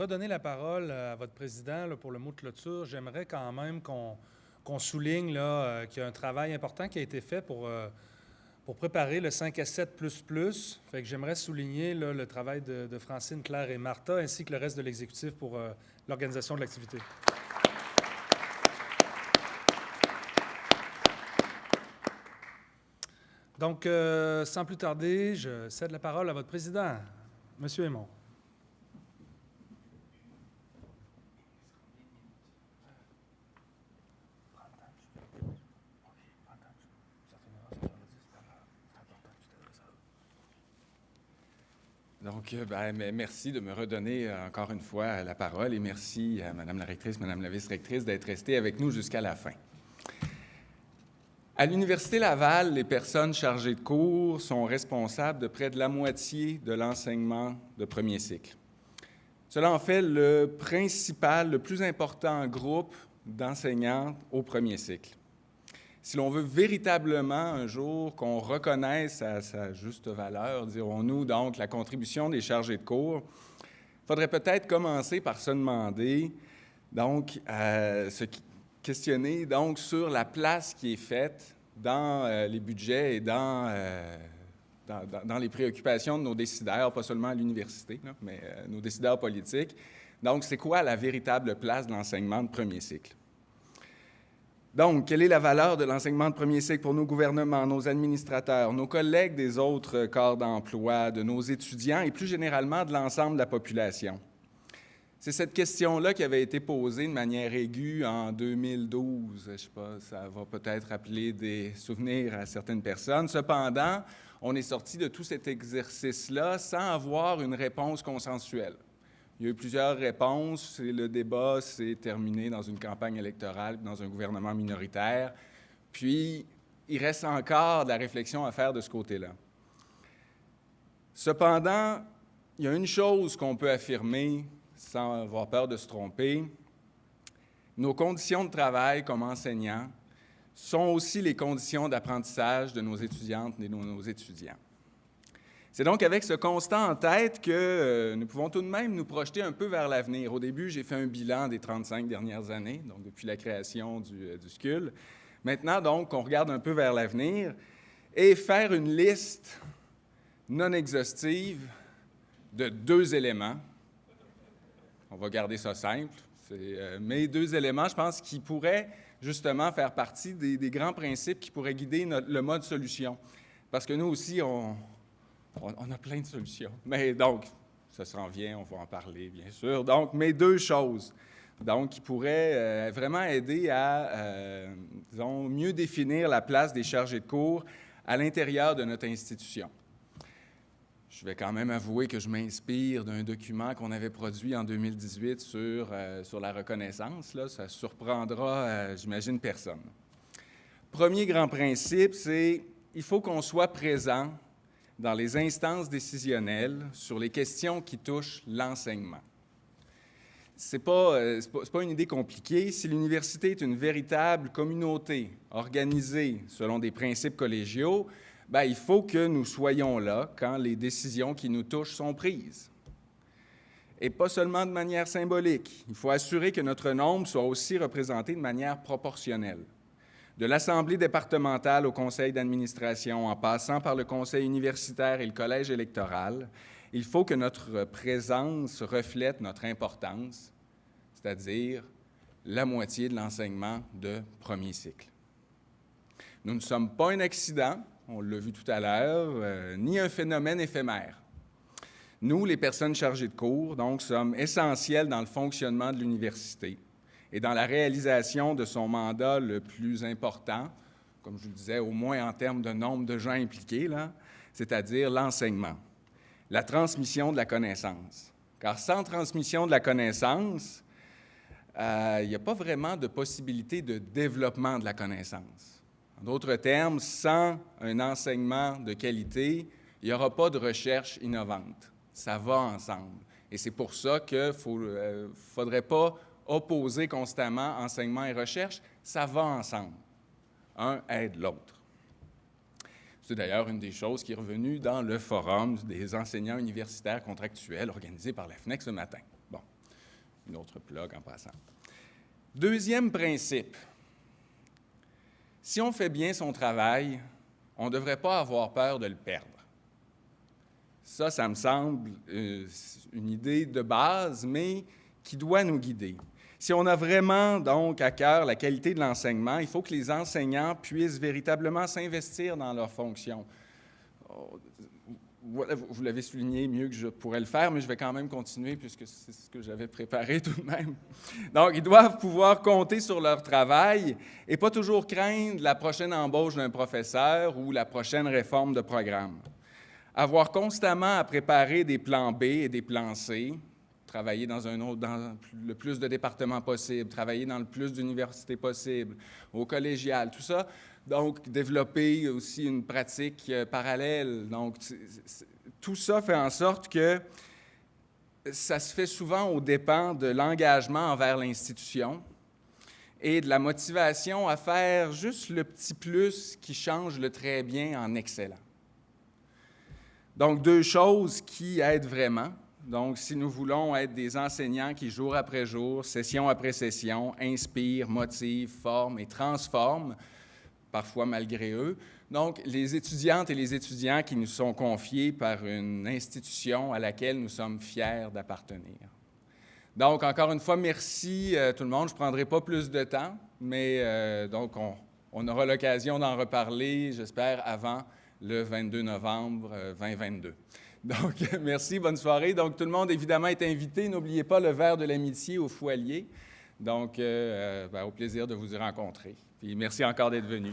Redonner la parole à votre président là, pour le mot de clôture, j'aimerais quand même qu'on souligne là, qu'il y a un travail important qui a été fait pour préparer le 5 à 7 plus. Fait que j'aimerais souligner là, le travail de Francine, Claire et Martha, ainsi que le reste de l'exécutif pour l'organisation de l'activité. Donc, sans plus tarder, je cède la parole à votre président, Monsieur Aymon. Donc, merci de me redonner encore une fois la parole et merci à Mme la rectrice, Mme la vice-rectrice d'être restée avec nous jusqu'à la fin. À l'Université Laval, les personnes chargées de cours sont responsables de près de la moitié de l'enseignement de premier cycle. Cela en fait le principal, le plus important groupe d'enseignants au premier cycle. Si l'on veut véritablement un jour qu'on reconnaisse à sa juste valeur, dirons-nous, donc la contribution des chargés de cours, il faudrait peut-être commencer par se demander, donc, se questionner donc, sur la place qui est faite dans les budgets et dans les préoccupations de nos décideurs, pas seulement à l'université, là, mais nos décideurs politiques. Donc, c'est quoi la véritable place de l'enseignement de premier cycle? Donc, quelle est la valeur de l'enseignement de premier cycle pour nos gouvernements, nos administrateurs, nos collègues des autres corps d'emploi, de nos étudiants et plus généralement de l'ensemble de la population? C'est cette question-là qui avait été posée de manière aiguë en 2012. Je ne sais pas, ça va peut-être rappeler des souvenirs à certaines personnes. Cependant, on est sorti de tout cet exercice-là sans avoir une réponse consensuelle. Il y a eu plusieurs réponses et le débat s'est terminé dans une campagne électorale, dans un gouvernement minoritaire. Puis, il reste encore de la réflexion à faire de ce côté-là. Cependant, il y a une chose qu'on peut affirmer sans avoir peur de se tromper. Nos conditions de travail comme enseignants sont aussi les conditions d'apprentissage de nos étudiantes et de nos étudiants. C'est donc avec ce constat en tête que nous pouvons tout de même nous projeter un peu vers l'avenir. Au début, j'ai fait un bilan des 35 dernières années, donc depuis la création du SCUL. Maintenant, donc, on regarde un peu vers l'avenir et faire une liste non exhaustive de 2 éléments. On va garder ça simple. Mais 2 éléments, je pense, qui pourraient justement faire partie des grands principes qui pourraient guider le mode solution. Parce que nous aussi, on a plein de solutions. Mais donc, ça s'en vient, on va en parler, bien sûr. Donc, mais 2 choses, donc, qui pourraient vraiment aider à, disons, mieux définir la place des chargés de cours à l'intérieur de notre institution. Je vais quand même avouer que je m'inspire d'un document qu'on avait produit en 2018 sur la reconnaissance. Là, ça surprendra, j'imagine, personne. Premier grand principe, c'est qu'il faut qu'on soit présent dans les instances décisionnelles sur les questions qui touchent l'enseignement. C'est pas une idée compliquée. Si l'université est une véritable communauté organisée selon des principes collégiaux, bien, il faut que nous soyons là quand les décisions qui nous touchent sont prises. Et pas seulement de manière symbolique. Il faut assurer que notre nombre soit aussi représenté de manière proportionnelle. De l'Assemblée départementale au conseil d'administration, en passant par le conseil universitaire et le collège électoral, il faut que notre présence reflète notre importance, c'est-à-dire la moitié de l'enseignement de premier cycle. Nous ne sommes pas un accident, on l'a vu tout à l'heure, ni un phénomène éphémère. Nous, les personnes chargées de cours, donc, sommes essentiels dans le fonctionnement de l'université et dans la réalisation de son mandat le plus important, comme je vous le disais, au moins en termes de nombre de gens impliqués, là, c'est-à-dire l'enseignement, la transmission de la connaissance. Car sans transmission de la connaissance, il n'y a pas vraiment de possibilité de développement de la connaissance. En d'autres termes, sans un enseignement de qualité, il n'y aura pas de recherche innovante. Ça va ensemble. Et c'est pour ça qu'il ne faudrait pas opposer constamment enseignement et recherche. Ça va ensemble. Un aide l'autre. C'est d'ailleurs une des choses qui est revenue dans le forum des enseignants universitaires contractuels organisé par la FNEC ce matin. Bon. Une autre plug en passant. Deuxième principe. Si on fait bien son travail, on ne devrait pas avoir peur de le perdre. Ça me semble une idée de base, mais qui doit nous guider. Si on a vraiment, donc, à cœur la qualité de l'enseignement, il faut que les enseignants puissent véritablement s'investir dans leurs fonctions. Vous l'avez souligné mieux que je pourrais le faire, mais je vais quand même continuer puisque c'est ce que j'avais préparé tout de même. Donc, ils doivent pouvoir compter sur leur travail et pas toujours craindre la prochaine embauche d'un professeur ou la prochaine réforme de programme. Avoir constamment à préparer des plans B et des plans C, travailler dans le plus de départements possible, travailler dans le plus d'universités possible, au collégial, tout ça. Donc, développer aussi une pratique parallèle. Donc, tout ça fait en sorte que ça se fait souvent aux dépens de l'engagement envers l'institution et de la motivation à faire juste le petit plus qui change le très bien en excellent. Donc, deux choses qui aident vraiment. Donc, si nous voulons être des enseignants qui, jour après jour, session après session, inspirent, motivent, forment et transforment, parfois malgré eux. Donc, les étudiantes et les étudiants qui nous sont confiés par une institution à laquelle nous sommes fiers d'appartenir. Donc, encore une fois, merci tout le monde. Je ne prendrai pas plus de temps, mais donc on aura l'occasion d'en reparler, j'espère, avant le 22 novembre 2022. Donc, merci, bonne soirée. Donc, tout le monde, évidemment, est invité. N'oubliez pas le verre de l'amitié au Foilier. Donc, au plaisir de vous y rencontrer. Puis merci encore d'être venu.